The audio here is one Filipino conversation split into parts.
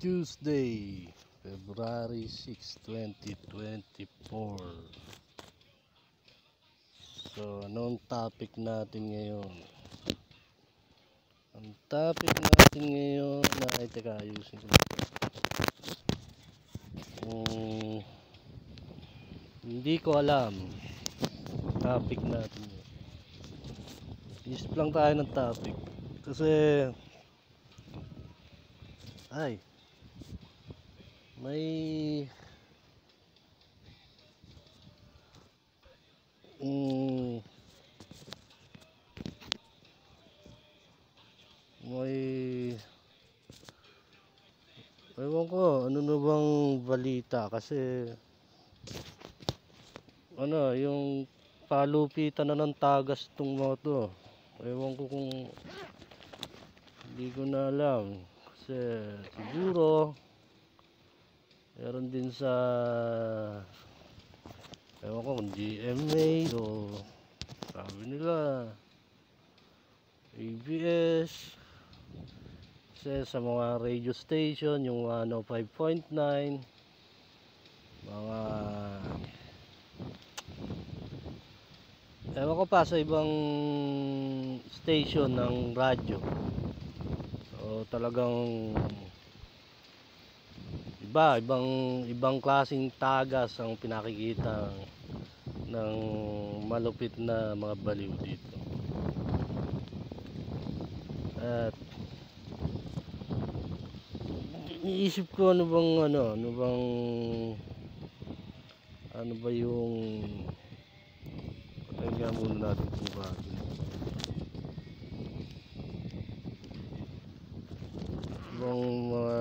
Tuesday, February 6, 2024. So, anong topic natin ngayon? Ang topic natin ngayon ay teka, ayusin ko. Hindi ko alam. Topic natin yun. Isip lang tayo ng topic. Kasi may ewan ko ano na bang balita kasi yung palupitan na ng tagas tong mga to. Ewan ko kung hindi ko na alam kasi siguro meron din sa ewan ko kung GMA o sabi nila ABS kasi sa mga radio station yung 105.9 mga ewan ko pa sa ibang station ng radyo. So talagang ibang klaseng tagas ang pinakikita ng malupit na mga baliw dito. At iisip ko ano ba yung patagyan muna natin itong bago. Ibang mga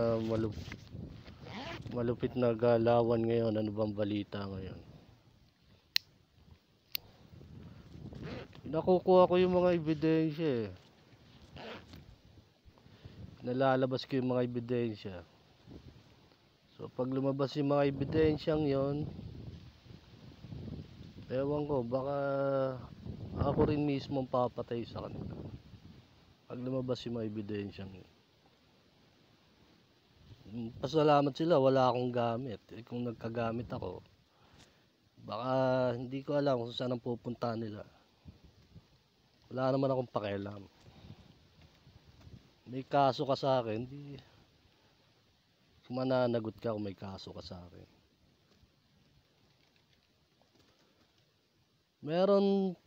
malupit na galawan ngayon, ano bang balita ngayon? Nakukuha ko yung mga ebidensya nalalabas ko yung mga ebidensya. So pag lumabas yung mga ebidensyang yon, ewan ko, baka ako rin mismo papatay sa kanila pag lumabas yung mga ebidensyang yun. Pasalamat sila, wala akong gamit. Kung nagkagamit ako, baka hindi ko alam kung saan ang pupunta nila. Wala naman akong pakialam. May kaso ka sa akin, di mananagot ka kung may kaso ka sa akin. Meron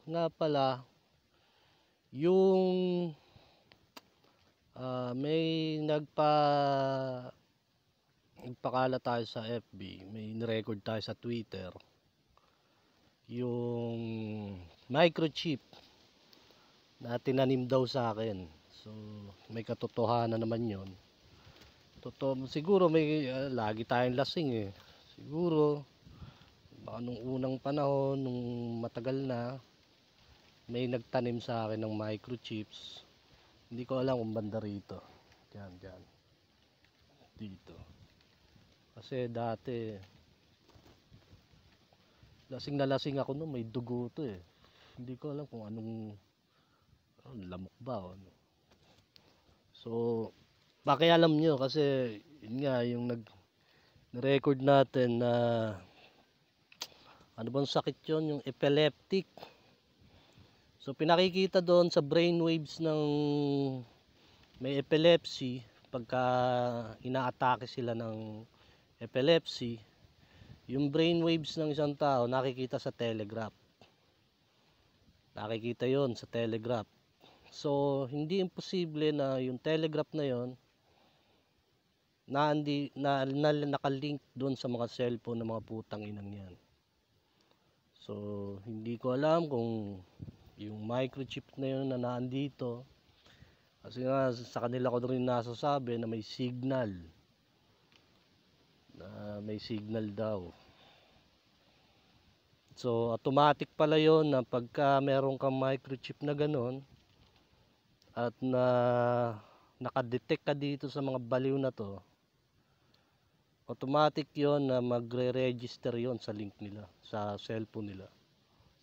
nga pala yung may nagpakala tayo sa FB, may nirecord tayo sa Twitter yung microchip na tinanim daw sa akin. So may katotohanan naman yon. Totoo siguro, may lagi tayong lasing siguro baka nung unang panahon, nung matagal na, may nagtanim sa akin ng microchips. Hindi ko alam kung banda rito. Diyan. Dito. Kasi dati lasing na lasing ako noon, may dugo to Hindi ko alam kung anong lamok ba o ano. So, pakialam nyo kasi yun nga yung nag-record natin na ano bang sakit yun, yung epileptic. So pinakikita doon sa brainwaves ng may epilepsy, pagka inaatake sila ng epilepsy, yung brainwaves ng isang tao nakikita sa telegraph. Nakikita yon sa telegraph. So hindi imposible na yung telegraph na yon na nakalink doon sa mga cellphone ng mga putang inang yan. So hindi ko alam kung yung microchip na yun na naandito, kasi nga sa kanila ko rin nasasabi na may signal daw. So automatic pala yon na pagka meron kang microchip na ganon at na nakadetect ka dito sa mga baliw na to, automatic yon na magre-register yon sa link nila sa cellphone nila.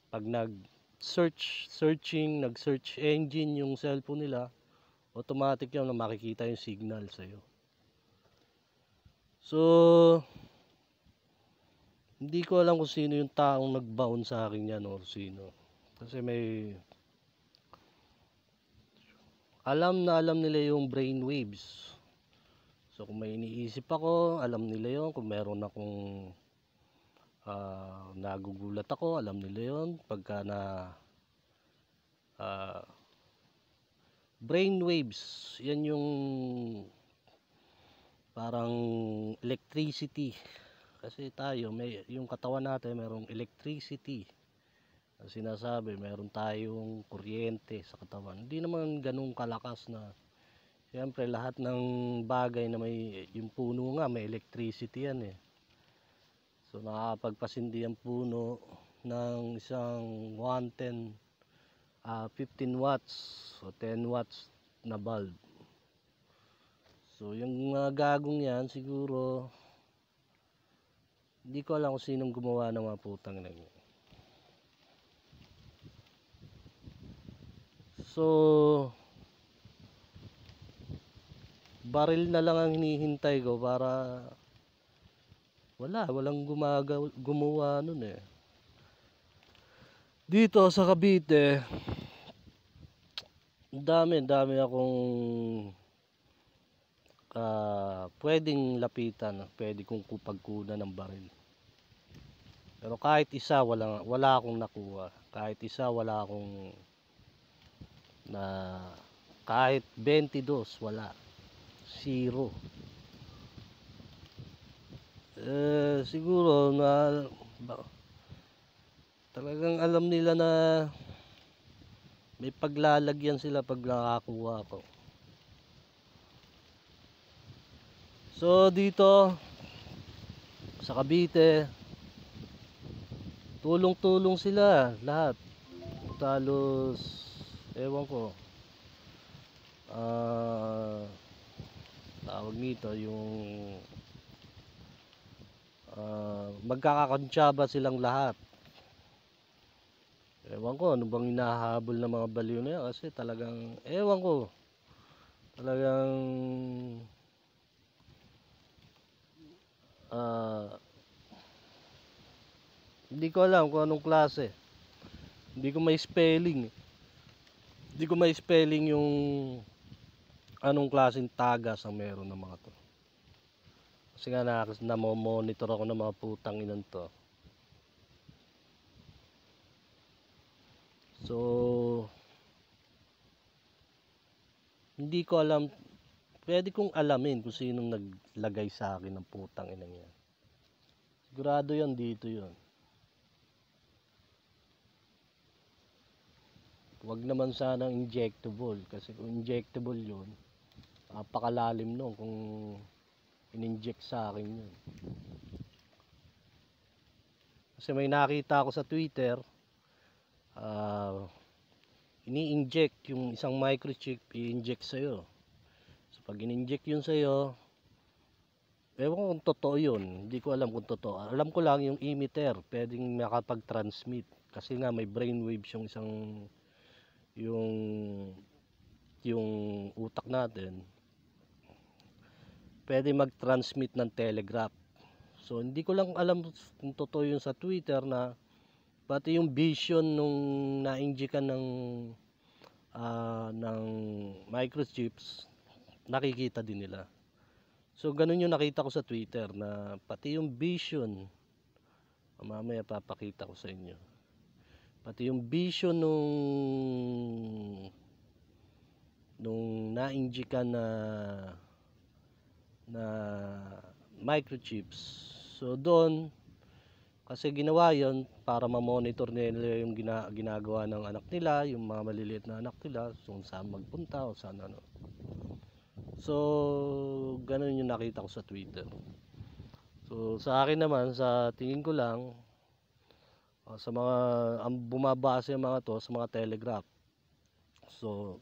Pag nag-search engine yung cellphone nila, automatic yun na makikita yung signal sa'yo. So, hindi ko alam kung sino yung taong nag-bound sa akin yan o sino. Kasi alam nila yung brain waves. So, kung may iniisip ako, alam nila yon. Kung meron akong nagugulat ako, alam nila yon. Pagka ah, brain waves, yan yung parang electricity. Kasi tayo, yung katawan natin merong electricity. Ang sinasabi, meron tayong kuryente sa katawan. Hindi naman ganun kalakas na, siyempre lahat ng bagay na yung puno nga may electricity yan eh. So nakakapagpasindi ang puno ng isang 15 watts o 10 watts na bulb. So yung gagong yan siguro, hindi ko alam kung sinong gumawa ng mga putang na yun. So baril na lang ang hinihintay ko para walang gumawa nun eh. Dito sa Cavite, dami akong pwedeng lapitan, pwede kong pagkunan ng baril. Pero kahit isa wala akong nakuha. Kahit isa wala akong kahit 22 wala. Zero. Siguro talagang alam nila na may paglalagyan sila pag nakakuha ko. So dito sa Cavite, tulong-tulong sila lahat. Talos ewan ko. Tawag nito yung magkakakontsaba silang lahat. Ewan ko ano bang hinahabol ng mga baliw na yan, kasi talagang ewan ko, talagang hindi ko alam kung anong klase. Hindi ko may spelling yung anong klaseng tagas ang meron ng mga to. Kasi nga namomonitor ako ng mga putang inan to. So hindi ko alam, pwede kong alamin kung sinong naglagay sa akin ng putang inan yan. Sigurado yan dito yun. Wag naman sanang injectable, kasi kung injectable yun, napakalalim nun kung in-inject sa akin yun. Kasi may nakita ako sa Twitter, ini-inject yung isang microchip, i-inject sa'yo. So pag in-inject yun sa'yo, ewan ko kung totoo yun, hindi ko alam kung totoo. Alam ko lang yung emitter, pwedeng makapag-transmit. Kasi nga may brainwaves yung yung utak natin, pwede mag-transmit ng telegraph. So hindi ko lang alam kung totoo yun sa Twitter, na pati yung vision nung na-injectan ng microchips, nakikita din nila. So ganun yung nakita ko sa Twitter, na pati yung vision, mamaya papakita ko sa inyo, pati yung vision nung na-injectan na microchips. So doon, kasi ginawa yon para ma-monitor nila yung ginagawa ng anak nila, yung mga maliliit na anak nila, kung saan magpunta o saan ano. So ganun yung nakita ko sa Twitter. So sa akin naman, sa tingin ko lang, sa mga bumabase yung mga to sa mga telegraph. So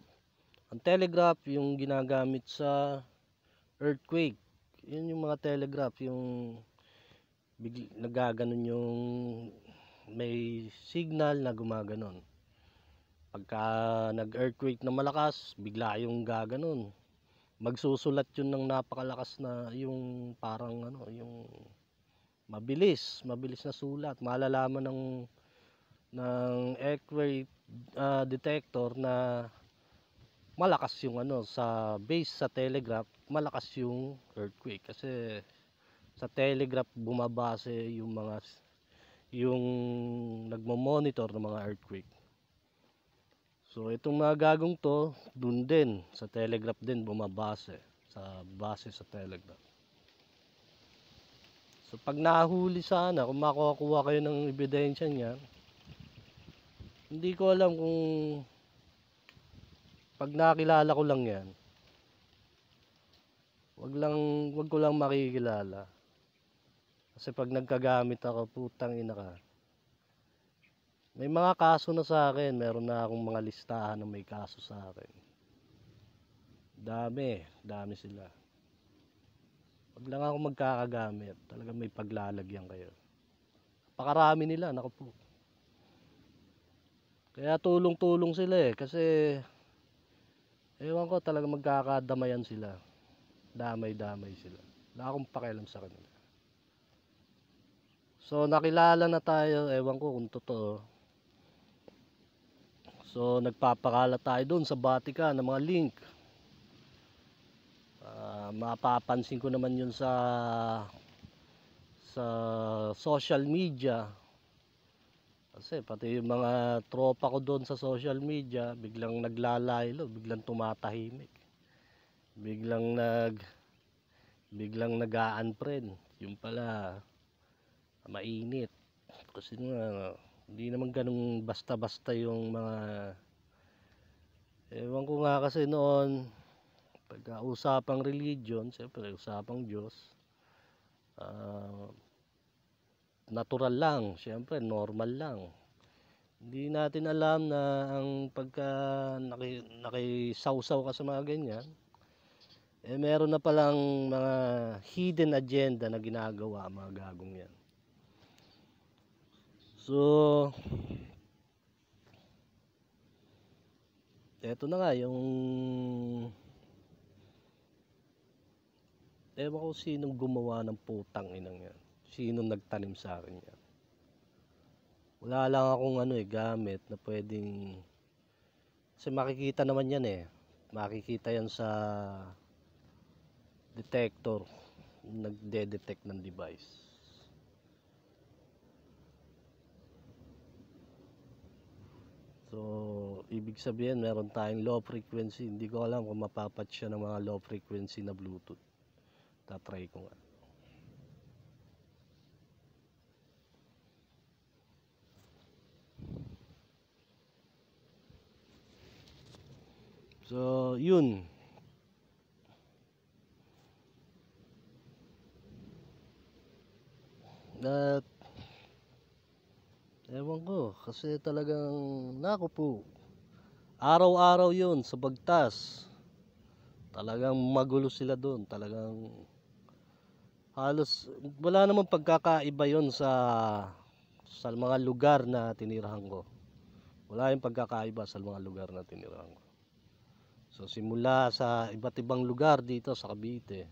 ang telegraph yung ginagamit sa earthquake. Yun yung mga telegraph, yung nagaganon, yung may signal na gumaganon. Pagka nag-earthquake na malakas, bigla yung gaganon. magsusulat yun ng napakalakas na yung parang ano, yung mabilis na sulat. Malalaman ng earthquake detector na malakas yung ano sa base sa telegraph, malakas yung earthquake kasi sa telegraph bumabase yung nagmo-monitor ng mga earthquake. So itong mga gagong to, dun din sa telegraph din bumabase sa base sa telegraph. So pag nahuli sana, kung makukuha kayo ng ebidensya niyan, hindi ko alam kung pag nakilala ko lang yan, wag ko lang makikilala. Kasi pag nagkagamit ako, putang ina ka. May mga kaso na sa akin, meron na akong mga listahan na may kaso sa akin. Dami sila. Wag lang ako magkakagamit, talaga may paglalagyan kayo. Pakarami nila, naku po. Kaya tulong-tulong sila kasi ewan ko talaga magkakadamayan sila. Damay-damay sila. Wala akong pakialam sa kanila. So nakilala na tayo, ewan ko kung totoo. So nagpapakala tayo doon sa Vatican ng mga link. Mapapansin ko naman yun sa social media. Kasi pati yung mga tropa ko doon sa social media, biglang naglalaylo, biglang tumatahimik. Biglang nag-a-unfriend. Yung pala mainit. Kasi nga hindi naman ganun basta-basta yung mga ewan ko nga kasi noon pagka usapang religion, siyempre usapang Diyos, natural lang, siyempre normal lang. Hindi natin alam na ang pagka nakisawsaw ka sa mga ganyan, meron na palang mga hidden agenda na ginagawa mga gagong yan. So eto na nga yung ewan ko sinong gumawa ng putang inang yan, sinong nagtanim sa akin yan. Wala lang akong gamit na pwedeng, kasi makikita naman yan makikita yan sa detector, nagde-detect ng device. So ibig sabihin meron tayong low frequency. Hindi ko alam kung mapapatch siya ng mga low frequency na Bluetooth. Tatry ko nga. So yun. At ewan ko kasi talagang nako po, araw-araw yun sa Bagtas, talagang magulo sila doon. Talagang halos wala namang pagkakaiba yun sa mga lugar na tinirahan ko. Wala yung pagkakaiba sa mga lugar na tinirahan ko. So simula sa iba't ibang lugar dito sa Cavite,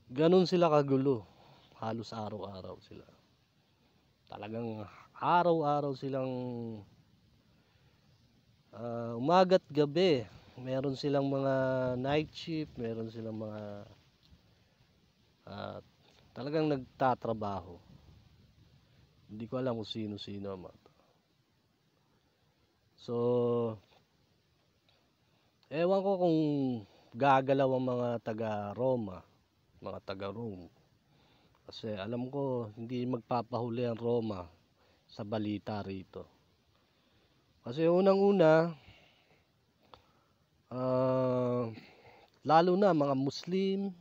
ganun sila kagulo. Halos araw-araw sila. Talagang araw-araw silang umaga't gabi. Meron silang mga night shift, meron silang mga talagang nagtatrabaho. Hindi ko alam kung sino-sino man. So ewan ko kung gagalaw ang mga taga Roma, mga taga Rome. Kasi alam ko hindi magpapahuli ang Roma sa balita rito. Kasi unang-una, lalo na mga Muslim,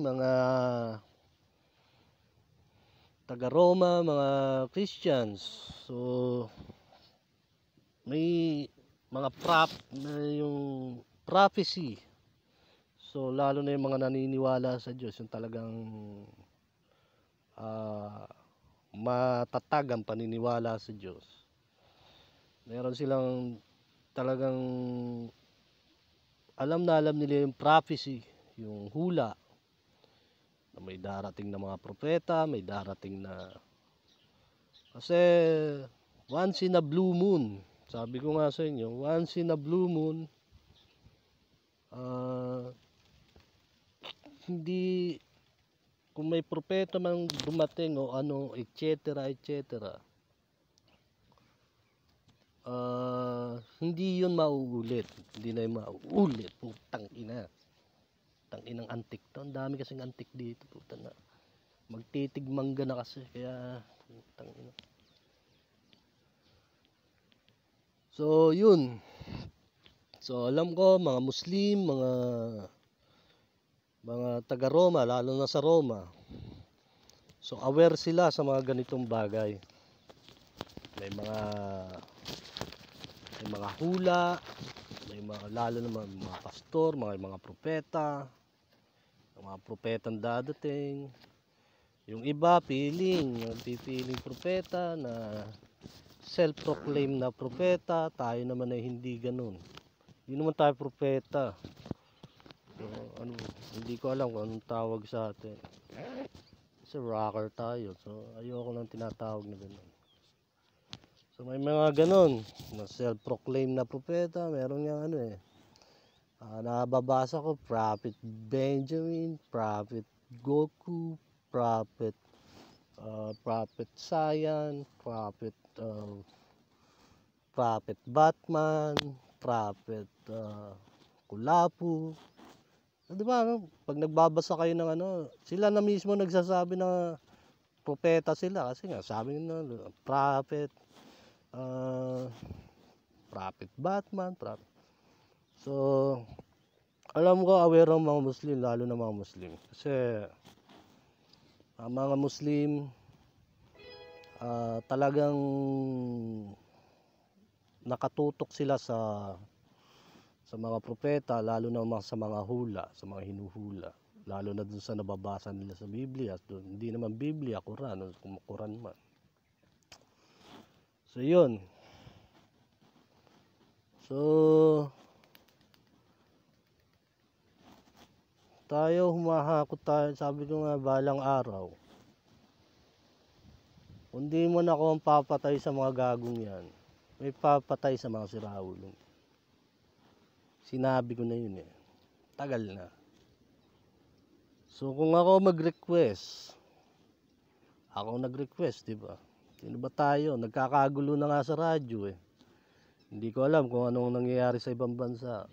mga taga Roma, mga Christians. So may mga yung prophecy. So lalo na yung mga naniniwala sa Diyos, yung talagang matatag ang paniniwala sa Diyos. Meron silang talagang alam nila yung prophecy, yung hula, na may darating na mga propeta, may darating na, kasi once in a blue moon, sabi ko nga sa inyo, once in a blue moon, hindi, kung may propeta man dumating o ano, etc., etc., hindi yun mauulit. Hindi na yun mauulit. Putang ina. Putang inang antik to. Ang dami kasing antik dito. Putang na. Magtitigmangga na kasi. Kaya, putang ina. So, yun. So, alam ko, mga Muslim, mga taga-Roma, lalo na sa Roma. So, aware sila sa mga ganitong bagay. May mga hula, may mga, lalo na mga pastor, mga propeta, mga propetang dadating. Yung iba yung pipiling propeta na self-proclaim na propeta, tayo naman ay hindi ganun. Hindi naman tayo propeta. So, hindi ko alam kung anong tawag sa atin. Kasi rocker tayo, so ayoko lang tinatawag na ganun. So may mga ganun na self-proclaim na propeta, meron yung nababasa ko, Prophet Benjamin, Prophet Goku, Prophet Saiyan, Prophet Batman, Prophet Kulapu. Di ba, pag nagbabasa kayo ng sila na mismo nagsasabi na propeta sila kasi nga sabi nila prophet Prophet Batman, Prophet. So, alam ko aware ang mga Muslim, lalo na mga Muslim. Kasi, ang mga Muslim, talagang nakatutok sila sa mga propeta, lalo na sa mga hula, sa mga hinuhula. Lalo na dun sa nababasa nila sa Biblia. Hindi naman Biblia, Quran, kung Quran man. So, yun. So, humahakot tayo, sabi ko nga, balang araw. Kung di mo na ako ang papatay sa mga gagong yan, may papatay sa mga siraulo. Sinabi ko na yun Tagal na. So, kung ako mag-request, di ba? Sino ba tayo? Nagkakagulo na nga sa radyo Hindi ko alam kung anong nangyayari sa ibang bansa.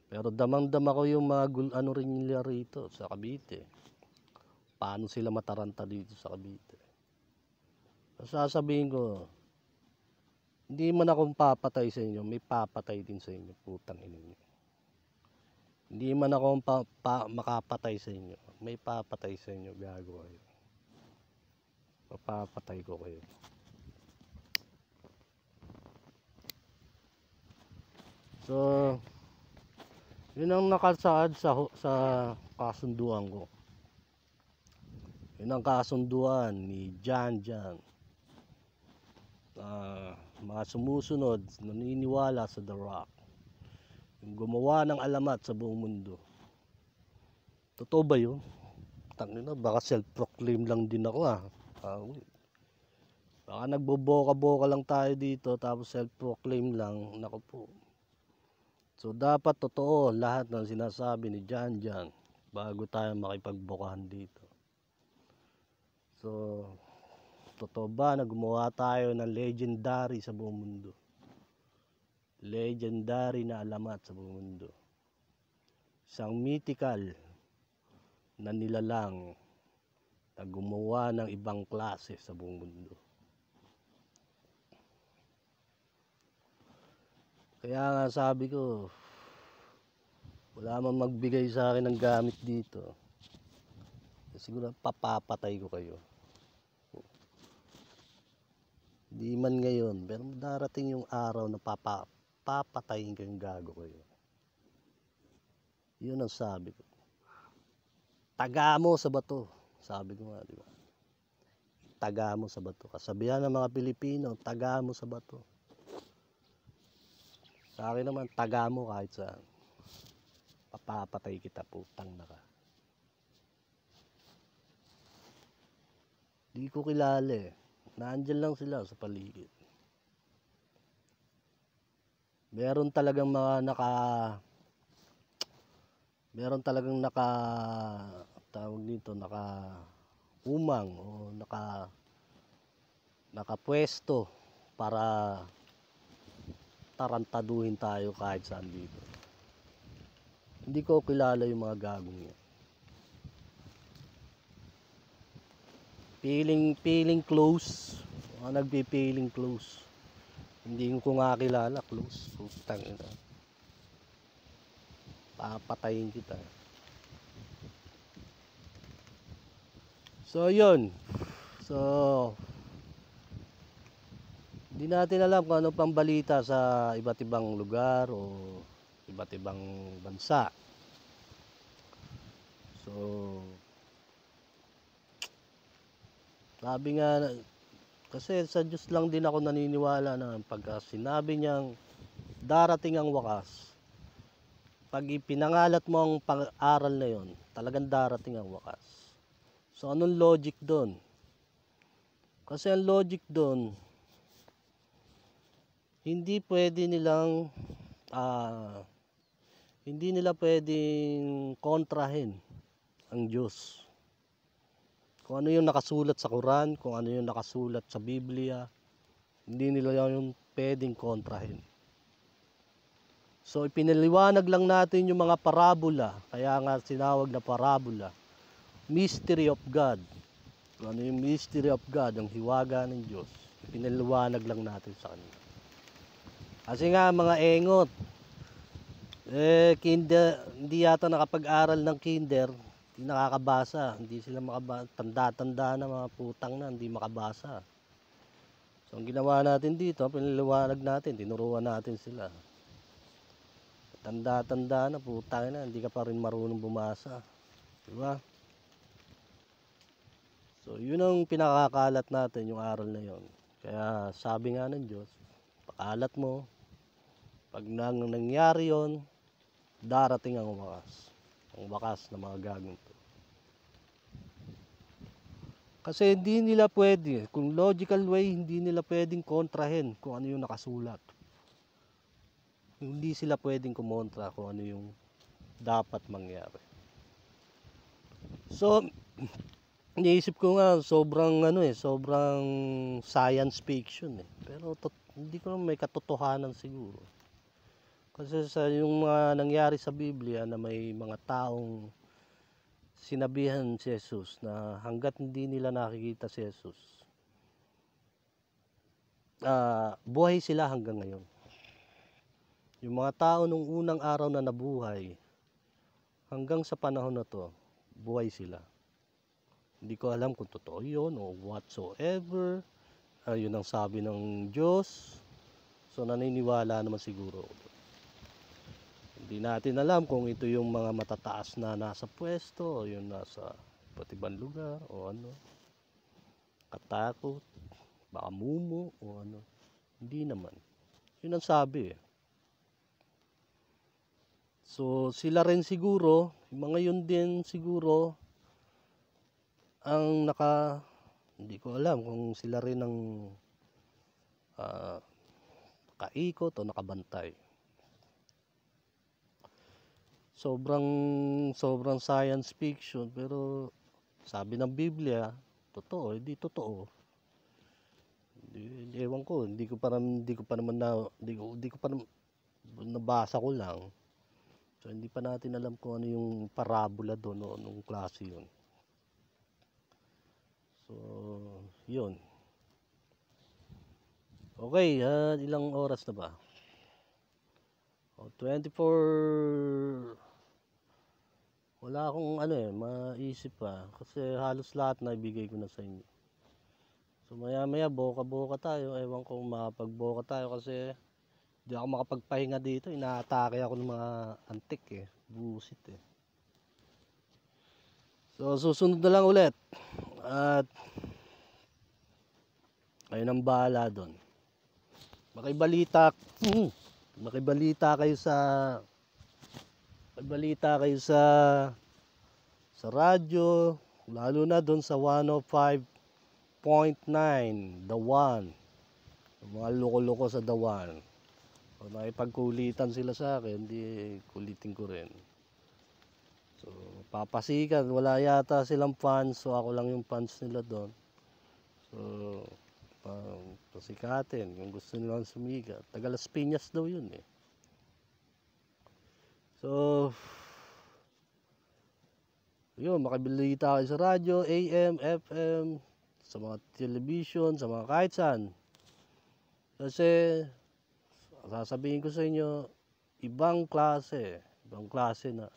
Pero damang-dama ko yung mga rin nila rito sa Cavite. Paano sila mataranta dito sa Cavite. Sasabihin ko, hindi man akong papatay sa inyo, may papatay din sa inyo, putang ina niyo. Hindi man ako makapatay sa inyo, may papatay sa inyo, gago kayo. Papapatay ko kayo. So, yun ang nakasaad sa kasunduan ko. Yun ang kasunduan ni Jan. Mga sumusunod, naniniwala sa The Rock. Yung gumawa ng alamat sa buong mundo. Totoo ba yun? Tangina, baka self-proclaim lang din ako Baka nagboboka-boka lang tayo dito tapos self-proclaim lang. Naku po. So dapat totoo lahat ng sinasabi ni Jan bago tayo makipagbokahan dito. So totoo ba na gumawa tayo ng legendary sa buong mundo? Legendary na alamat sa buong mundo. Isang mythical na nilalang na gumawa ng ibang klase sa buong mundo. Kaya nga sabi ko, wala man magbigay sa akin ng gamit dito. Siguro papapatay ko kayo. Di man ngayon, pero darating yung araw na papatayin ko yung gago kayo. Yun ang sabi ko. Taga mo sa bato. Sabi ko nga, di ba? Taga mo sa bato. Kasabihan ng mga Pilipino, taga mo sa bato. Sa akin naman, taga mo kahit saan. papapatay kita, putang na ka. Di ko kilala eh. Naandyan lang sila sa paligid. Meron talagang tawag dito, umang o nakapwesto para tarantaduhin tayo kahit saan dito. Hindi ko kilala yung mga gagong yan. Feeling close. Mga nagpipiling close. Hindi ko nga kilala, close. Putang ina. Papatayin kita. So, yun. So, hindi natin alam kung ano pang balita sa iba't ibang lugar o iba't ibang bansa. So, sabi nga, kasi sa Diyos lang din ako naniniwala na pagka sinabi niyang darating ang wakas, pag ipinangalat mo ang pag-aral na yon, talagang darating ang wakas. So, anong logic doon? Kasi ang logic doon, hindi nila pwedeng kontrahin ang Diyos. Kung ano yung nakasulat sa Quran, kung ano yung nakasulat sa Biblia, hindi nila yung pwedeng kontrahin. So, ipinaliwanag lang natin yung mga parabola, kaya nga sinawag na parabola, mystery of God. Kung ano yung mystery of God, ang hiwaga ng Diyos, ipinaliwanag lang natin sa kanila. Kasi nga, mga engot, hindi yata nakapag-aral ng kinder, hindi nakakabasa, hindi sila makabasa, tanda-tanda na mga putang na, hindi makabasa. So, ang ginawa natin dito, pinaliwanag natin, tinuruan natin sila. Tanda-tanda na, putang na, hindi ka pa rin marunong bumasa. Diba? So, yun ang pinakakalat natin, yung aral na yon. Kaya, sabi nga ng Diyos, pakalat mo, pag nangyari yon, darating ang wakas. Ang wakas na mga gagawin to. Kasi hindi nila pwede, kung logical way, hindi nila pwedeng kontrahin kung ano yung nakasulat. Hindi sila pwedeng kumontra kung ano yung dapat mangyari. So, iniisip ko nga, sobrang science fiction eh. Pero hindi ko naman may katotohanan siguro. Kasi sa yung mga nangyari sa Biblia na may mga taong sinabihan si Jesus na hanggat hindi nila nakikita si Jesus, buhay sila hanggang ngayon. Yung mga tao nung unang araw na nabuhay, hanggang sa panahon na to, buhay sila. Hindi ko alam kung totoo yun o whatsoever. Yun ang sabi ng Diyos. So naniniwala naman siguro ako. Hindi natin alam kung ito yung mga matataas na nasa pwesto o yung nasa iba't ibang lugar o ano. Katakot, baka mumu o ano. Hindi naman. Yun ang sabi eh. So sila rin siguro, yung mga yun din siguro, ang hindi ko alam kung sila rin ang kaikot o nakabantay. Sobrang science fiction, pero sabi ng Biblia, totoo, hindi totoo. Ewan ko, hindi ko pa naman nabasa ko lang. So hindi pa natin alam kung ano yung parabola doon o anong klase yun. So, yun. Okay, ilang oras na ba? 24. Wala akong maisip pa kasi halos lahat na ibigay ko na sa inyo. So maya boka tayo. Ewan ko makapagboka tayo kasi di ako makapagpahinga dito. Inaatake ako ng mga antik eh. Busit eh. So susunod na lang ulit. At kayo nang bahala doon. Makibalita kayo sa balita kayo sa radyo, lalo na doon sa 105.9 The One. Mga loko-loko sa The One. Kung nakipagkulitan sila sa akin, di kulitin ko rin. So, papasikan, wala yata silang fans, so ako lang yung fans nila doon. So, pasikatin, kung gusto nilang sumigat. Taga Las Piñas daw yun eh. So, yun, makabilita kayo sa radyo, AM, FM, sa mga television, sa mga kahit saan. Kasi, sasabihin ko sa inyo, ibang klase na.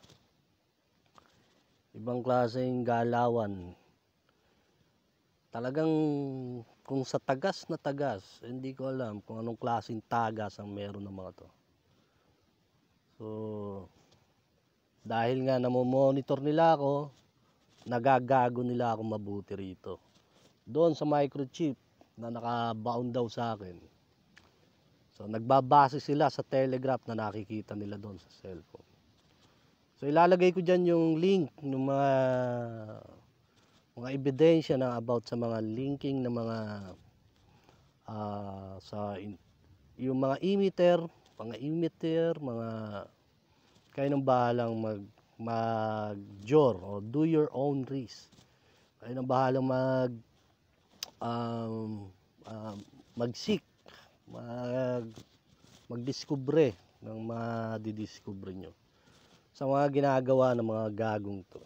Ibang klaseng galawan. Talagang, kung sa tagas na tagas, hindi ko alam kung anong klaseng tagas ang meron ng mga to. So, dahil nga namomonitor nila ako, nagagago nila ako mabuti rito. Doon sa microchip na nakabaon daw sa akin. So, nagbabase sila sa telegraph na nakikita nila doon sa cellphone. So, ilalagay ko dyan yung link ng mga ebidensya na about sa mga linking ng mga yung mga emitter, mga kayo nang bahalang mag-jor o do your own risk. Kayo nang bahalang mag-seek, magdiskubre ng madidiskubre nyo sa mga ginagawa ng mga gagong to.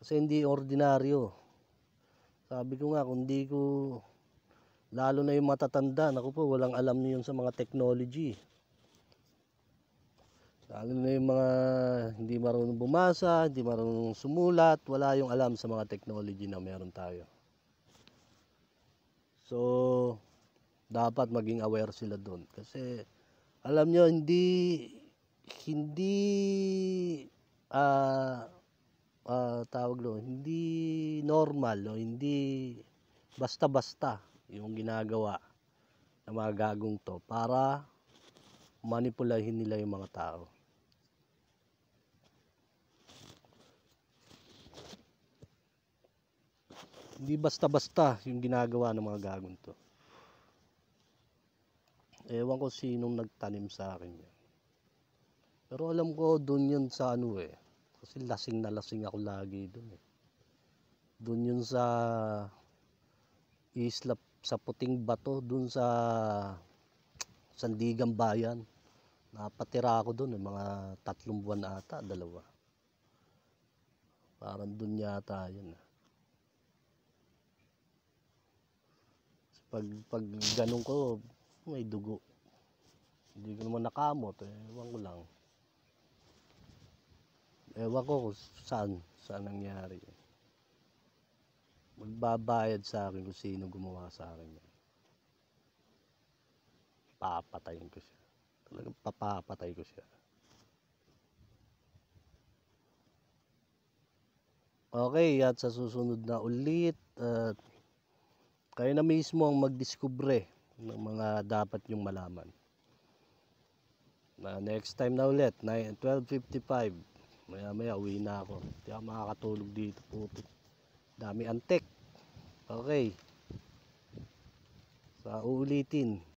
Kasi hindi ordinaryo. Sabi ko nga, kung di ko, lalo na yung matatanda, naku po, walang alam niyo yun sa mga technology. Lalo na yung mga hindi marunong bumasa, hindi marunong sumulat, wala yung alam sa mga technology na meron tayo. So, dapat maging aware sila doon. Kasi, alam nyo, hindi tawag lo, hindi normal, no? Hindi basta-basta yung ginagawa ng mga gagong to para manipulahin nila yung mga tao. Hindi basta-basta yung ginagawa ng mga gagong to. Ewan ko sinong nagtanim sa akin yan. Pero alam ko doon yun sa ano eh. Kasi lasing na lasing ako lagi doon eh. Doon yun sa isla sa Puting Bato, doon sa Sandigan Bayan. Napatira ako doon eh, mga 3 buwan ata, 2. Parang doon yata yun. Pag ganun ko, may dugo. Hindi ko naman nakamot eh, ewan ko lang. Ewan ko saan nangyari. Magbabayad sa akin kung sino gumawa sa akin yan. Papatayin ko siya. Talagang papapatay ko siya. Okay, at sa susunod na ulit, kayo na mismo ang magdiskubre ng mga dapat nyong malaman. Next time na ulit, 12:55. Maya uwi na ako. Hindi ako makakatulog dito. Puti. Dami antek. Okay. Sa uulitin.